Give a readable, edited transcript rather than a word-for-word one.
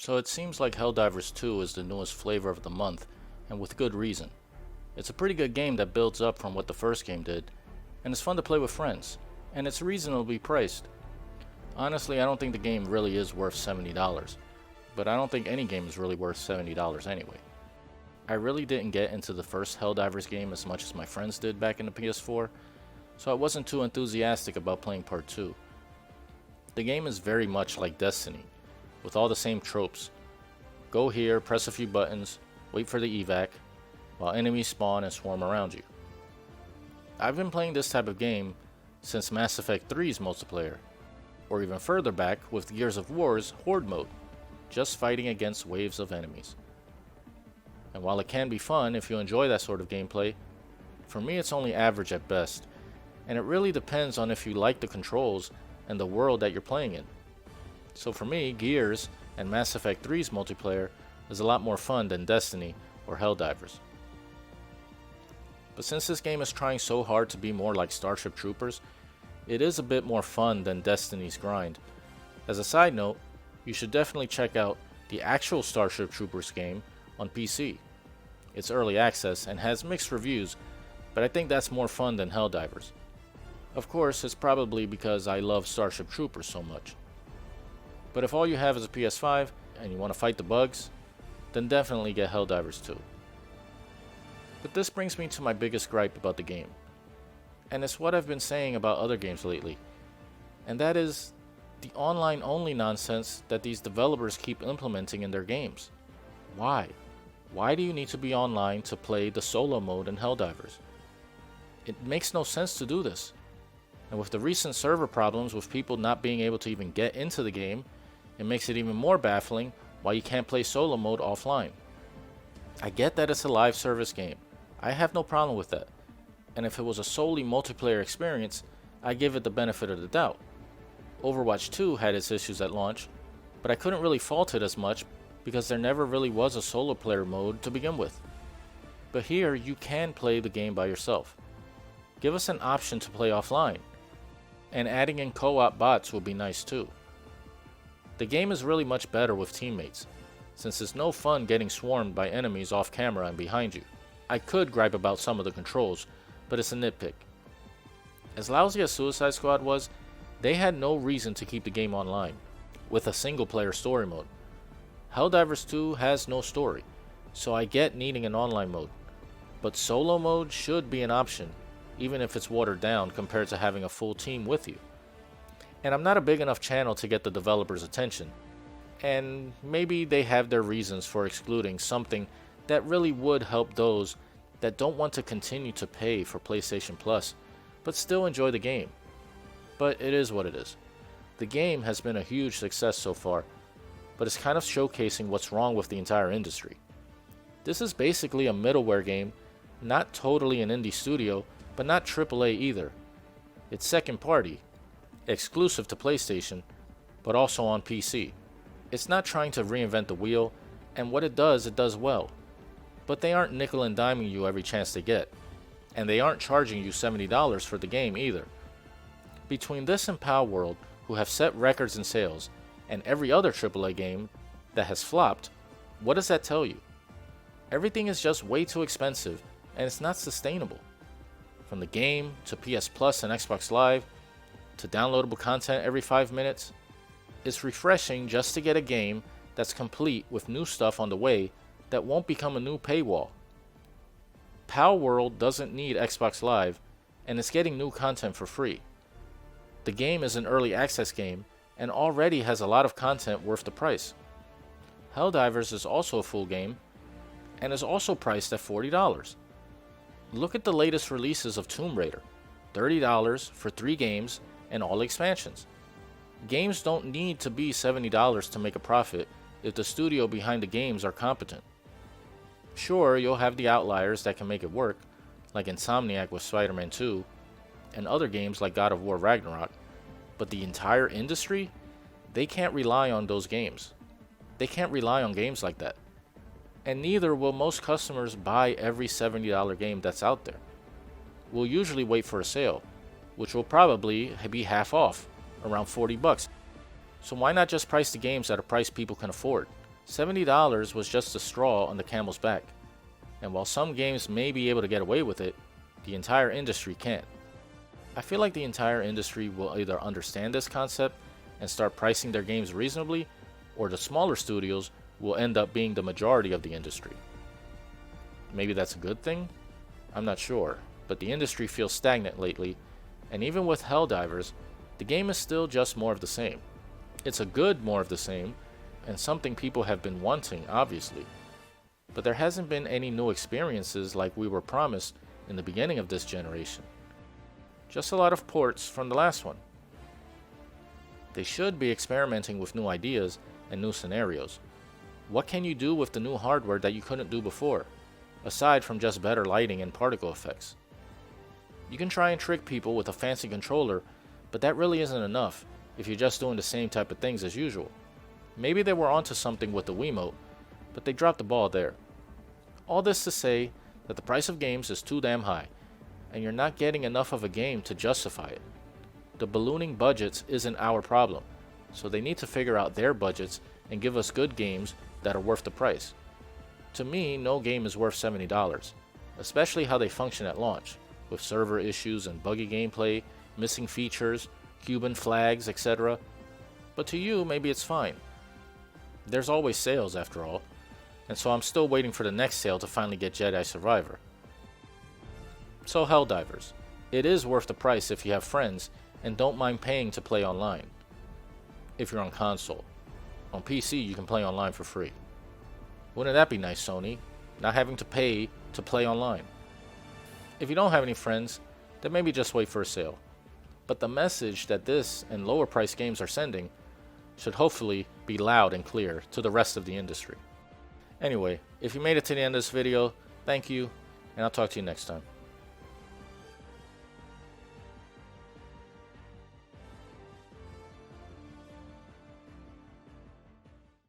So it seems like Helldivers 2 is the newest flavor of the month, and with good reason. It's a pretty good game that builds up from what the first game did, and it's fun to play with friends, and it's reasonably priced. Honestly, I don't think the game really is worth $70, but I don't think any game is really worth $70 anyway. I really didn't get into the first Helldivers game as much as my friends did back in the PS4, so I wasn't too enthusiastic about playing part 2. The game is very much like Destiny, with all the same tropes. Go here, press a few buttons, wait for the evac, while enemies spawn and swarm around you. I've been playing this type of game since Mass Effect 3's multiplayer, or even further back with Gears of War's Horde mode, just fighting against waves of enemies. And while it can be fun if you enjoy that sort of gameplay, for me it's only average at best, and it really depends on if you like the controls and the world that you're playing in. So for me, Gears and Mass Effect 3's multiplayer is a lot more fun than Destiny or Helldivers. But since this game is trying so hard to be more like Starship Troopers, it is a bit more fun than Destiny's grind. As a side note, you should definitely check out the actual Starship Troopers game on PC. It's early access and has mixed reviews, but I think that's more fun than Helldivers. Of course, it's probably because I love Starship Troopers so much. But if all you have is a PS5 and you want to fight the bugs, then definitely get Helldivers 2. But this brings me to my biggest gripe about the game. And it's what I've been saying about other games lately. And that is the online only nonsense that these developers keep implementing in their games. Why? Why do you need to be online to play the solo mode in Helldivers? It makes no sense to do this. And with the recent server problems with people not being able to even get into the game, it makes it even more baffling why you can't play solo mode offline. I get that it's a live service game. I have no problem with that. And if it was a solely multiplayer experience, I give it the benefit of the doubt. Overwatch 2 had its issues at launch, but I couldn't really fault it as much because there never really was a solo player mode to begin with. But here, you can play the game by yourself. Give us an option to play offline. And adding in co-op bots would be nice too. The game is really much better with teammates, since it's no fun getting swarmed by enemies off camera and behind you. I could gripe about some of the controls, but it's a nitpick. As lousy as Suicide Squad was, they had no reason to keep the game online, with a single player story mode. Helldivers 2 has no story, so I get needing an online mode, but solo mode should be an option, even if it's watered down compared to having a full team with you. And I'm not a big enough channel to get the developers' attention, and maybe they have their reasons for excluding something that really would help those that don't want to continue to pay for PlayStation Plus, but still enjoy the game. But it is what it is. The game has been a huge success so far, but it's kind of showcasing what's wrong with the entire industry. This is basically a middleware game, not totally an indie studio, but not AAA either. It's second party, exclusive to PlayStation, but also on PC. It's not trying to reinvent the wheel, and what it does well. But they aren't nickel and diming you every chance they get, and they aren't charging you $70 for the game either. Between this and Palworld, who have set records in sales, and every other AAA game that has flopped, what does that tell you? Everything is just way too expensive, and it's not sustainable. From the game, to PS Plus and Xbox Live, to downloadable content every 5 minutes, it's refreshing just to get a game that's complete with new stuff on the way that won't become a new paywall. Palworld doesn't need Xbox Live, and it's getting new content for free. The game is an early access game, and already has a lot of content worth the price. Helldivers is also a full game, and is also priced at $40. Look at the latest releases of Tomb Raider, $30 for 3 games and all expansions. Games don't need to be $70 to make a profit if the studio behind the games are competent. Sure, you'll have the outliers that can make it work, like Insomniac with Spider-Man 2, and other games like God of War Ragnarok, but the entire industry, they can't rely on those games. They can't rely on games like that. And neither will most customers buy every $70 game that's out there. We'll usually wait for a sale, which will probably be half off, around $40. So why not just price the games at a price people can afford? $70 was just a straw on the camel's back, and while some games may be able to get away with it, the entire industry can't. I feel like the entire industry will either understand this concept and start pricing their games reasonably, or the smaller studios will end up being the majority of the industry. Maybe that's a good thing? I'm not sure, but the industry feels stagnant lately, and even with Helldivers, the game is still just more of the same. It's a good more of the same, and something people have been wanting, obviously. But there hasn't been any new experiences like we were promised in the beginning of this generation. Just a lot of ports from the last one. They should be experimenting with new ideas and new scenarios. What can you do with the new hardware that you couldn't do before, aside from just better lighting and particle effects? You can try and trick people with a fancy controller, but that really isn't enough if you're just doing the same type of things as usual. Maybe they were onto something with the Wiimote, but they dropped the ball there. All this to say that the price of games is too damn high, and you're not getting enough of a game to justify it. The ballooning budgets isn't our problem, so they need to figure out their budgets and give us good games that are worth the price. To me, no game is worth $70, especially how they function at launch, with server issues and buggy gameplay, missing features, Cuban flags, etc. But to you, maybe it's fine. There's always sales after all, and so I'm still waiting for the next sale to finally get Jedi Survivor. So Helldivers, it is worth the price if you have friends and don't mind paying to play online. If you're on console. On PC you can play online for free. Wouldn't that be nice, Sony? Not having to pay to play online. If you don't have any friends, then maybe just wait for a sale. But the message that this and lower price games are sending should hopefully be loud and clear to the rest of the industry. Anyway, if you made it to the end of this video, thank you, and I'll talk to you next time.